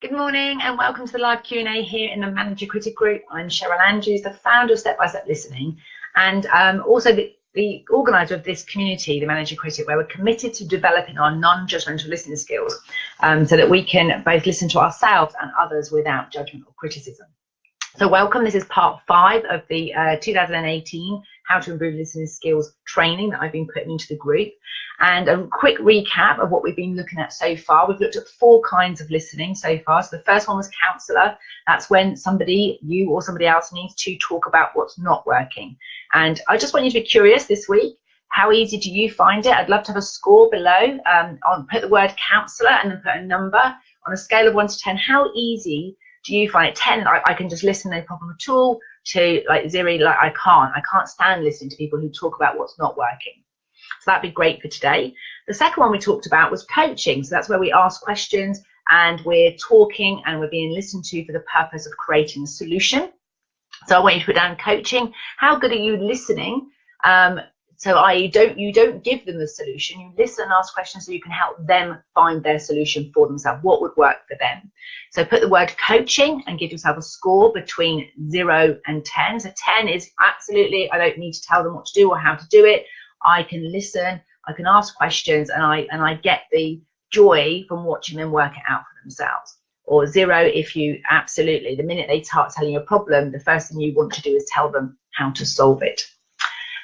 Good morning and welcome to the live Q&A here in the Manager Critic Group. I'm Cheryl Andrews, the founder of Step by Step Listening, and also the organiser of this community, the Manager Critic, where we're committed to developing our non-judgmental listening skills so that we can both listen to ourselves and others without judgment or criticism. So welcome, this is part 5 of the 2018 How to Improve Listening Skills training that I've been putting into the group. And a quick recap of what we've been looking at so far. We've looked at 4 kinds of listening so far. So the first one was counsellor. That's when somebody, you or somebody else, needs to talk about what's not working. And I just want you to be curious this week. How easy do you find it? I'd love to have a score below. Put the word counsellor and then put a number on a scale of 1 to 10. How easy do you find it? 10, I can just listen, no problem at all, to like 0, like I can't stand listening to people who talk about what's not working. So that'd be great for today. The second one we talked about was coaching. So that's where we ask questions and we're talking and we're being listened to for the purpose of creating a solution. So I want you to put down coaching. How good are you listening? So you don't give them the solution, you listen and ask questions so you can help them find their solution for themselves, what would work for them. So put the word coaching and give yourself a score between 0 and 10. So 10 is absolutely, I don't need to tell them what to do or how to do it. I can listen, I can ask questions, and I get the joy from watching them work it out for themselves. Or 0 if you absolutely, the minute they start telling you a problem, the first thing you want to do is tell them how to solve it.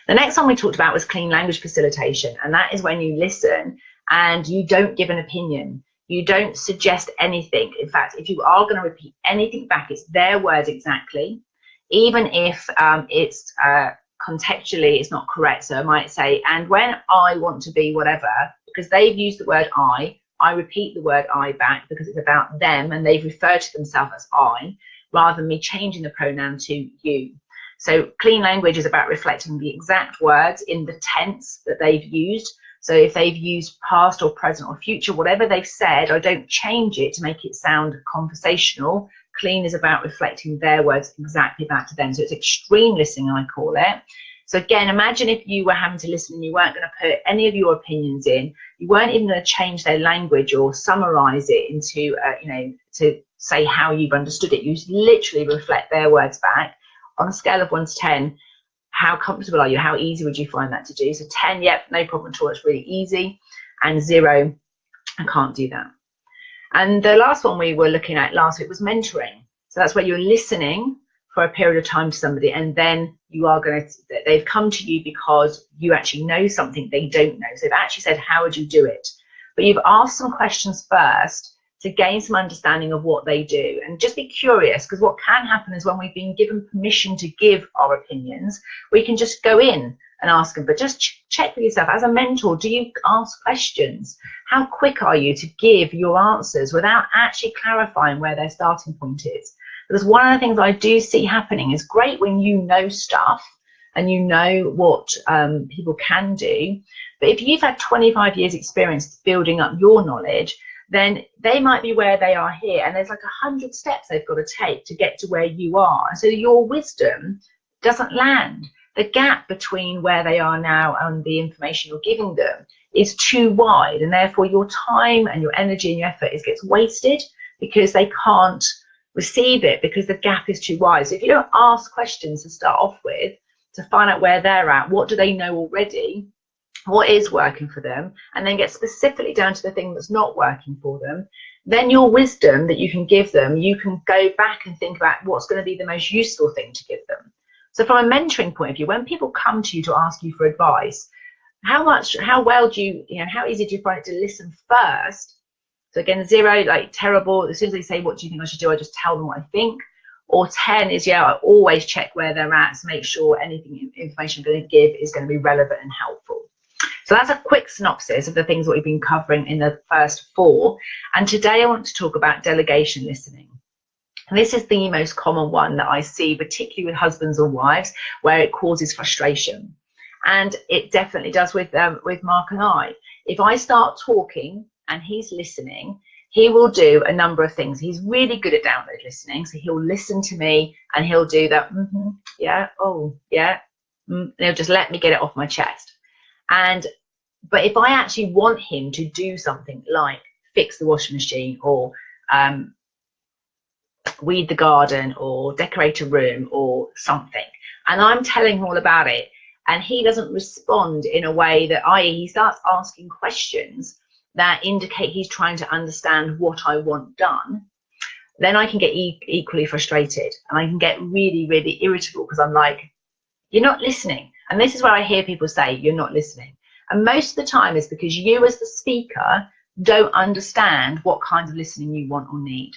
The next one we talked about was clean language facilitation, and that is when you listen and you don't give an opinion. You don't suggest anything. In fact, if you are going to repeat anything back, it's their words exactly, even if it's contextually it's not correct. So I might say, and when I want to be whatever, because they've used the word I repeat the word I back because it's about them and they've referred to themselves as I, rather than me changing the pronoun to you. So clean language is about reflecting the exact words in the tense that they've used. So if they've used past or present or future, whatever they've said, I don't change it to make it sound conversational. Clean is about reflecting their words exactly back to them. So it's extreme listening, I call it. So again, imagine if you were having to listen and you weren't going to put any of your opinions in. You weren't even going to change their language or summarize it into, to say how you've understood it. You literally reflect their words back. On a scale of 1 to 10, how comfortable are you? How easy would you find that to do? So 10, yep, no problem at all, it's really easy. And 0, I can't do that. And the last one we were looking at last week was mentoring. So that's where you're listening for a period of time to somebody, and then they've come to you because you actually know something they don't know. So they've actually said, how would you do it? But you've asked some questions first to gain some understanding of what they do, and just be curious, because what can happen is when we've been given permission to give our opinions, we can just go in and ask them. But just check with yourself as a mentor, do you ask questions? How quick are you to give your answers without actually clarifying where their starting point is? Because one of the things I do see happening is great when you know stuff and you know what people can do, but if you've had 25 years experience building up your knowledge, then they might be where they are here, and there's like 100 steps they've got to take to get to where you are. So your wisdom doesn't land. The gap between where they are now and the information you're giving them is too wide, and therefore your time and your energy and your effort gets wasted because they can't receive it because the gap is too wide. So if you don't ask questions to start off with to find out where they're at, what do they know already, what is working for them, and then get specifically down to the thing that's not working for them, then your wisdom that you can give them, you can go back and think about what's going to be the most useful thing to give them. So from a mentoring point of view, when people come to you to ask you for advice, how easy do you find it to listen first? So again, 0, like terrible, as soon as they say, what do you think I should do? I just tell them what I think. Or 10 is, yeah, I always check where they're at to make sure information I'm going to give is going to be relevant and helpful. So that's a quick synopsis of the things that we've been covering in the first 4. And today I want to talk about delegation listening. And this is the most common one that I see, particularly with husbands and wives, where it causes frustration. And it definitely does with Mark and I. If I start talking and he's listening, he will do a number of things. He's really good at download listening. So he'll listen to me and he'll do that, yeah, oh, yeah. And he'll just let me get it off my chest. But if I actually want him to do something like fix the washing machine or weed the garden or decorate a room or something, and I'm telling him all about it, and he doesn't respond in a way that, i.e. he starts asking questions that indicate he's trying to understand what I want done, then I can get equally frustrated, and I can get really, really irritable, because I'm like, you're not listening. And this is where I hear people say, you're not listening. And most of the time is because you as the speaker don't understand what kind of listening you want or need.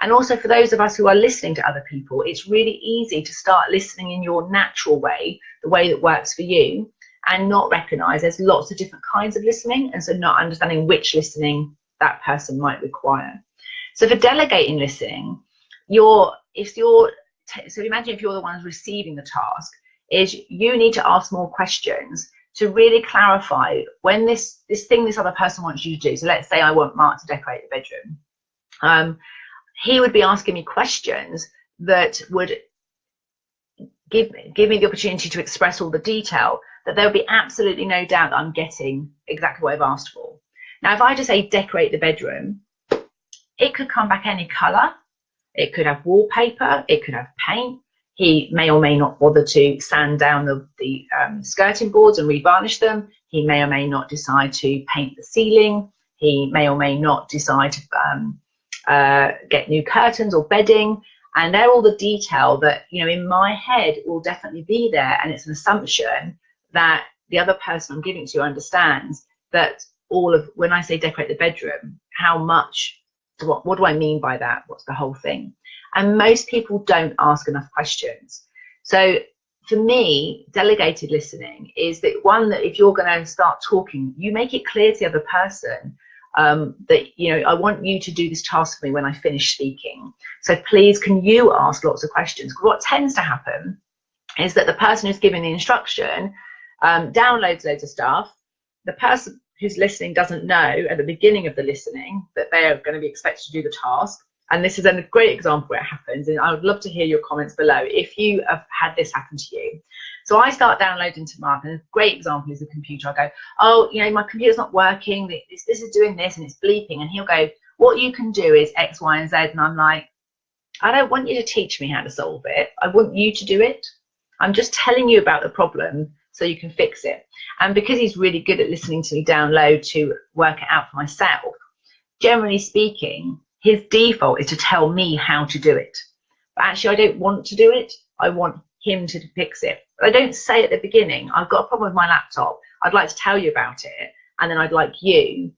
And also for those of us who are listening to other people, it's really easy to start listening in your natural way, the way that works for you, and not recognize there's lots of different kinds of listening, and so not understanding which listening that person might require. So for delegating listening, so imagine if you're the one receiving the task, is you need to ask more questions to really clarify when this thing this other person wants you to do. So let's say I want Mark to decorate the bedroom. He would be asking me questions that would give me the opportunity to express all the detail, that there would be absolutely no doubt that I'm getting exactly what I've asked for. Now, if I just say decorate the bedroom, it could come back any colour, it could have wallpaper, it could have paint. He may or may not bother to sand down the skirting boards and revarnish them. He may or may not decide to paint the ceiling. He may or may not decide to get new curtains or bedding. And they're all the detail that, in my head will definitely be there. And it's an assumption that the other person I'm giving it to understands that when I say decorate the bedroom, how much, what do I mean by that? What's the whole thing? And most people don't ask enough questions. So for me, delegated listening is that that if you're going to start talking, you make it clear to the other person that, I want you to do this task for me when I finish speaking. So please, can you ask lots of questions? Because what tends to happen is that the person who's giving the instruction downloads loads of stuff. The person who's listening doesn't know at the beginning of the listening that they're going to be expected to do the task. And this is a great example where it happens. And I would love to hear your comments below if you have had this happen to you. So I start downloading to Mark, and a great example is the computer. I go, oh, my computer's not working. This is doing this and it's bleeping. And he'll go, what you can do is X, Y, and Z. And I'm like, I don't want you to teach me how to solve it. I want you to do it. I'm just telling you about the problem so you can fix it. And because he's really good at listening to me download to work it out for myself, generally speaking, his default is to tell me how to do it. But actually, I don't want to do it. I want him to fix it. But I don't say at the beginning, I've got a problem with my laptop. I'd like to tell you about it. And then I'd like you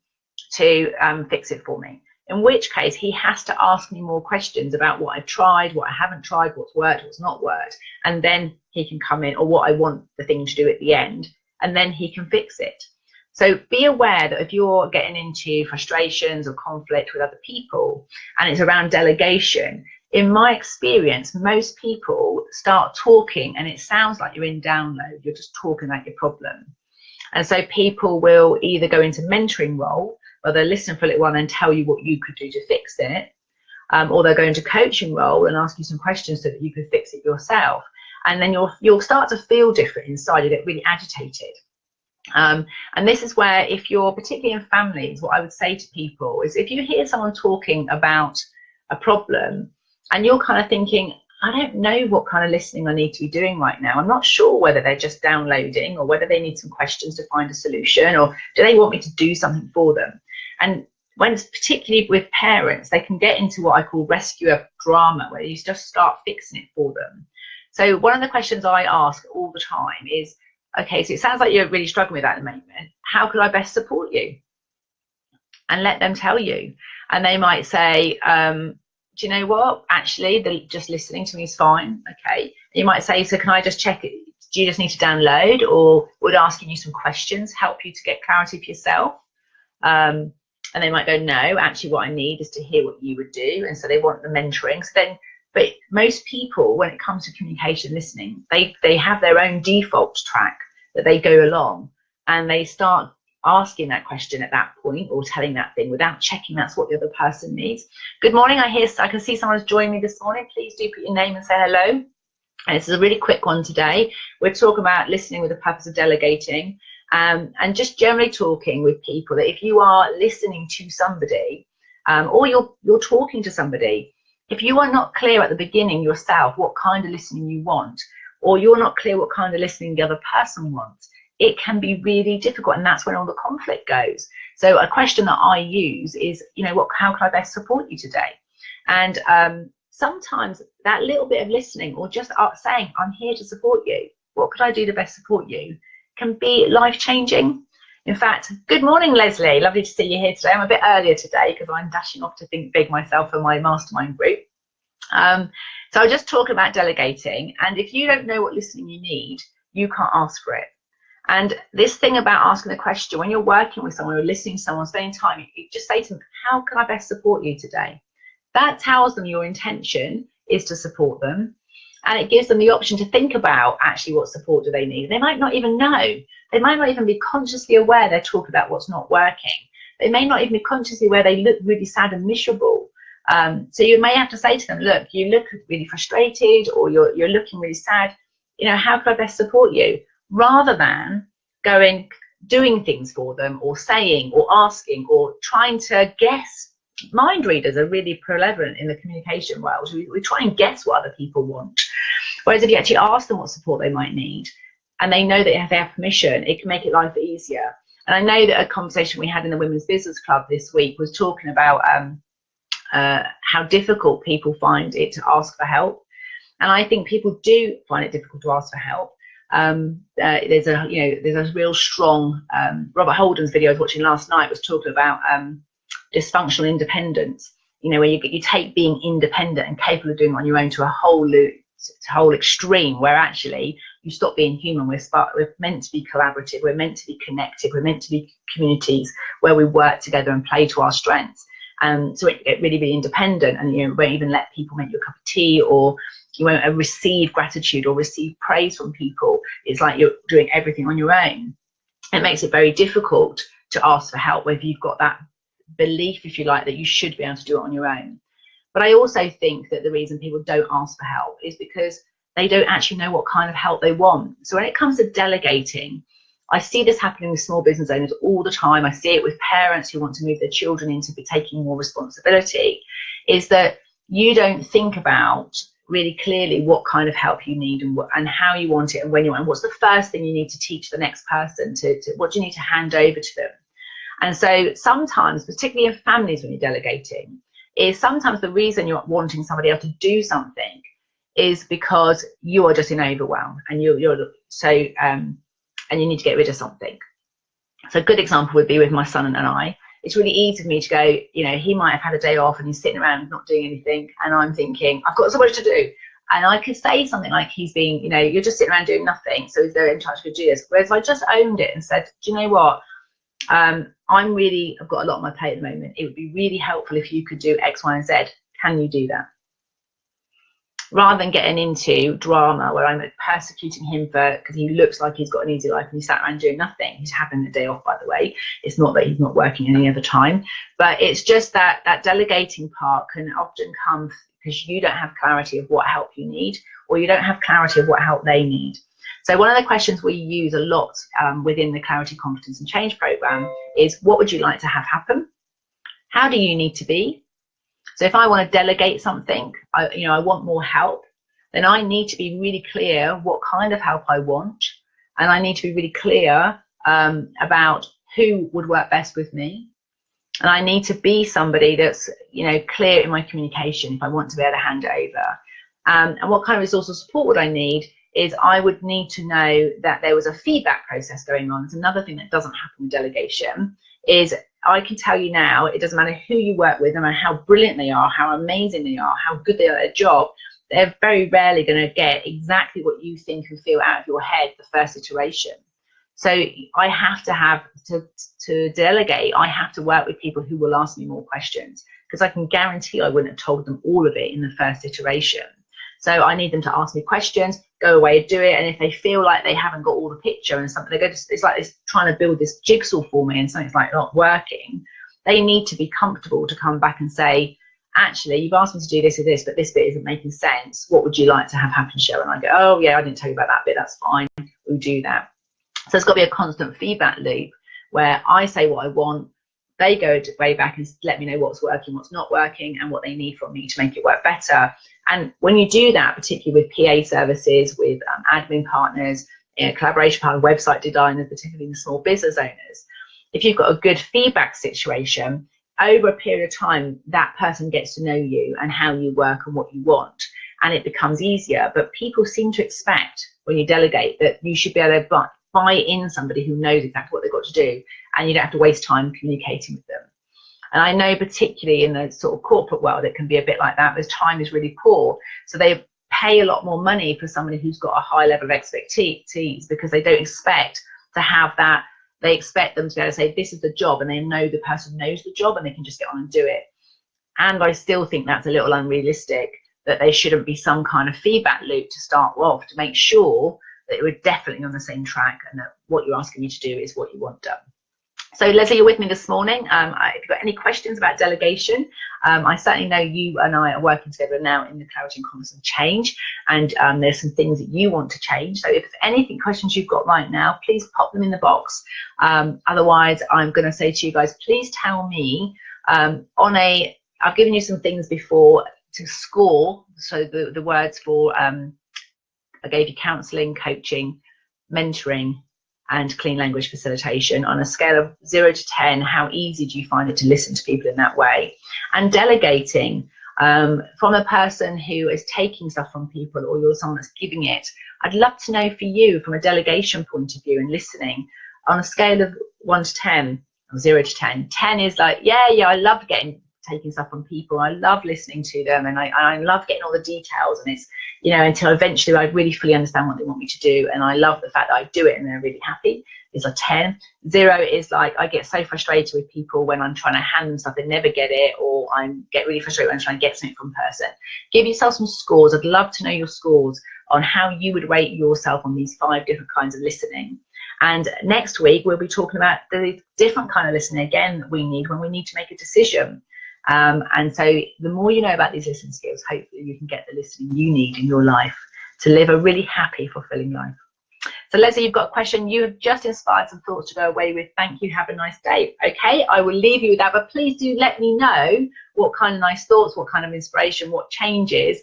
to fix it for me. In which case, he has to ask me more questions about what I've tried, what I haven't tried, what's worked, what's not worked. And then he can come in, or what I want the thing to do at the end. And then he can fix it. So be aware that if you're getting into frustrations or conflict with other people, and it's around delegation, in my experience, most people start talking and it sounds like you're in download. You're just talking about your problem. And so people will either go into mentoring role, where they'll listen for a little while and tell you what you could do to fix it, or they'll go into coaching role and ask you some questions so that you could fix it yourself. And then you'll start to feel different inside. You get really agitated. And this is where, if you're particularly in families, what I would say to people is, if you hear someone talking about a problem and you're kind of thinking, I don't know what kind of listening I need to be doing right now. I'm not sure whether they're just downloading or whether they need some questions to find a solution, or do they want me to do something for them? And when, particularly with parents, they can get into what I call rescuer drama, where you just start fixing it for them. So one of the questions I ask all the time is, okay, so it sounds like you're really struggling with that at the moment. How could I best support you? And let them tell you. And they might say, do you know what? Actually, just listening to me is fine. Okay. And you might say, so can I just check it? Do you just need to download, or would asking you some questions help you to get clarity for yourself? And they might go, no, actually what I need is to hear what you would do. And so they want the mentoring. So then, but most people, when it comes to communication listening, they have their own default track that they go along, and they start asking that question at that point, or telling that thing without checking that's what the other person needs. Good morning. I can see someone's joined me this morning. Please do put your name and say hello. And this is a really quick one today. We're talking about listening with the purpose of delegating, and just generally talking with people, that if you are listening to somebody, or you're talking to somebody, If you are not clear at the beginning yourself what kind of listening you want, or you're not clear what kind of listening the other person wants, it can be really difficult, and that's when all the conflict goes. So a question that I use is, how can I best support you today? And sometimes that little bit of listening, or just saying, I'm here to support you, what could I do to best support you, can be life-changing. In fact, good morning, Leslie. Lovely to see you here today. I'm a bit earlier today because I'm dashing off to Think Big myself for my mastermind group. So I'll just talk about delegating. And if you don't know what listening you need, you can't ask for it. And this thing about asking the question, when you're working with someone or listening to someone, spending time, you just say to them, how can I best support you today? That tells them your intention is to support them. And it gives them the option to think about actually what support do they need. They might not even know. They might not even be consciously aware they're talking about what's not working. They may not even be consciously aware they look really sad and miserable. So you may have to say to them, look, you look really frustrated, or you're looking really sad. How can I best support you? Rather than doing things for them, or saying, or asking, or trying to guess. Mind readers are really prevalent in the communication world. We try and guess what other people want. Whereas if you actually ask them what support they might need, and they know that if they have permission, it can make it life easier. And I know that a conversation we had in the Women's Business Club this week was talking about how difficult people find it to ask for help. And I think people do find it difficult to ask for help. There's a real strong Robert Holden's video I was watching last night was talking about dysfunctional independence, where you take being independent and capable of doing it on your own to a whole extreme, where actually you stop being human. We're meant to be collaborative, we're meant to be connected, we're meant to be communities where we work together and play to our strengths. So it really be independent, and you won't even let people make you a cup of tea, or you won't receive gratitude or receive praise from people. It's like you're doing everything on your own. It makes it very difficult to ask for help, whether you've got that belief, if you like, that you should be able to do it on your own. But I also think that the reason people don't ask for help is because they don't actually know what kind of help they want. So when it comes to delegating, I see this happening with small business owners all the time. I see it with parents who want to move their children into taking more responsibility, is that you don't think about really clearly what kind of help you need, and how you want it, and when you want, and what's the first thing you need to teach the next person, what do you need to hand over to them. And so sometimes, particularly in families when you're delegating, is sometimes the reason you're wanting somebody else to do something is because you are just in overwhelm, and and you need to get rid of something. So a good example would be with my son and I. It's really easy for me to go, he might have had a day off and he's sitting around not doing anything, and I'm thinking, I've got so much to do. And I could say something like, he's being, you're just sitting around doing nothing, so is there in charge of do this? Whereas if I just owned it and said, do you know what? I've got a lot on my plate at the moment. It would be really helpful if you could do X, Y, and Z. Can you do that? Rather than getting into drama where I'm persecuting him because he looks like he's got an easy life and he's sat around doing nothing. He's having the day off, by the way. It's not that he's not working any other time, but it's just that delegating part can often come because you don't have clarity of what help you need, or you don't have clarity of what help they need. So one of the questions we use a lot within the Clarity, Competence and Change program is, what would you like to have happen? How do you need to be? So if I want to delegate something, I want more help, then I need to be really clear what kind of help I want. And I need to be really clear about who would work best with me. And I need to be somebody that's, clear in my communication if I want to be able to hand it over. And what kind of resource or support would I need is I would need to know that there was a feedback process going on. It's another thing that doesn't happen with delegation, is I can tell you now, it doesn't matter who you work with, no matter how brilliant they are, how amazing they are, how good they are at their job, they're very rarely going to get exactly what you think and feel out of your head the first iteration. So I have to delegate, I have to work with people who will ask me more questions, because I can guarantee I wouldn't have told them all of it in the first iteration. So I need them to ask me questions, go away and do it. And if they feel like they haven't got all the picture and something, it's like this trying to build this jigsaw for me and something's like not working, they need to be comfortable to come back and say, actually, you've asked me to do this or this, but this bit isn't making sense. What would you like to have happen, Cheryl? And I go, oh yeah, I didn't tell you about that bit. That's fine. We'll do that. So it's got to be a constant feedback loop where I say what I want, they go way back and let me know what's working, what's not working, and what they need from me to make it work better. And when you do that, particularly with PA services, with admin partners, collaboration partners, website designers, particularly the small business owners, if you've got a good feedback situation, over a period of time, that person gets to know you and how you work and what you want, and it becomes easier. But people seem to expect when you delegate that you should be able to buy in somebody who knows exactly what they've got to do, and you don't have to waste time communicating with them. And I know particularly in the sort of corporate world, it can be a bit like that, because time is really poor. So they pay a lot more money for somebody who's got a high level of expertise, because they don't expect to have that. They expect them to be able to say, this is the job, and they know the person knows the job and they can just get on and do it. And I still think that's a little unrealistic, that there shouldn't be some kind of feedback loop to start off to make sure that we're definitely on the same track and that what you're asking me to do is what you want done. So Leslie, you're with me this morning. If you've got any questions about delegation, I certainly know you and I are working together now in the Clarity and Confidence and Change, and there's some things that you want to change. So if there's anything, questions you've got right now, please pop them in the box. Otherwise, I'm going to say to you guys, please tell me I've given you some things before to score. So the words for, I gave you counselling, coaching, mentoring, and clean language facilitation. On a scale of 0 to 10, how easy do you find it to listen to people in that way? And delegating, from a person who is taking stuff from people, or you're someone that's giving it, I'd love to know for you from a delegation point of view and listening, on a scale of 1 to 10, or 0 to 10. 10 is like, yeah, I love taking stuff from people. I love listening to them, and I love getting all the details, and it's, you know, until eventually I really fully understand what they want me to do, and I love the fact that I do it and they're really happy. Is a 10. 0 is like, I get so frustrated with people when I'm trying to hand them stuff, they never get it, or I get really frustrated when I'm trying to get something from a person. Give yourself some scores. I'd love to know your scores on how you would rate yourself on these 5 different kinds of listening. And next week we'll be talking about the different kind of listening again that we need when we need to make a decision. And so the more you know about these listening skills, hopefully you can get the listening you need in your life to live a really happy, fulfilling life. So Leslie, you've got a question. You have just inspired some thoughts to go away with. Thank you. Have a nice day. Okay, I will leave you with that, but please do let me know what kind of nice thoughts, what kind of inspiration, what changes,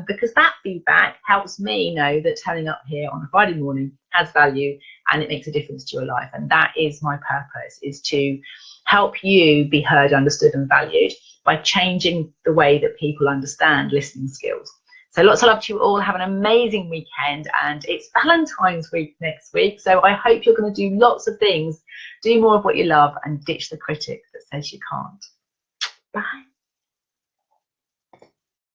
because that feedback helps me know that turning up here on a Friday morning has value and it makes a difference to your life. And that is my purpose, is to help you be heard, understood and valued by changing the way that people understand listening skills. So lots of love to you all. Have an amazing weekend, and it's Valentine's week next week. So I hope you're going to do lots of things, do more of what you love, and ditch the critic that says you can't. Bye.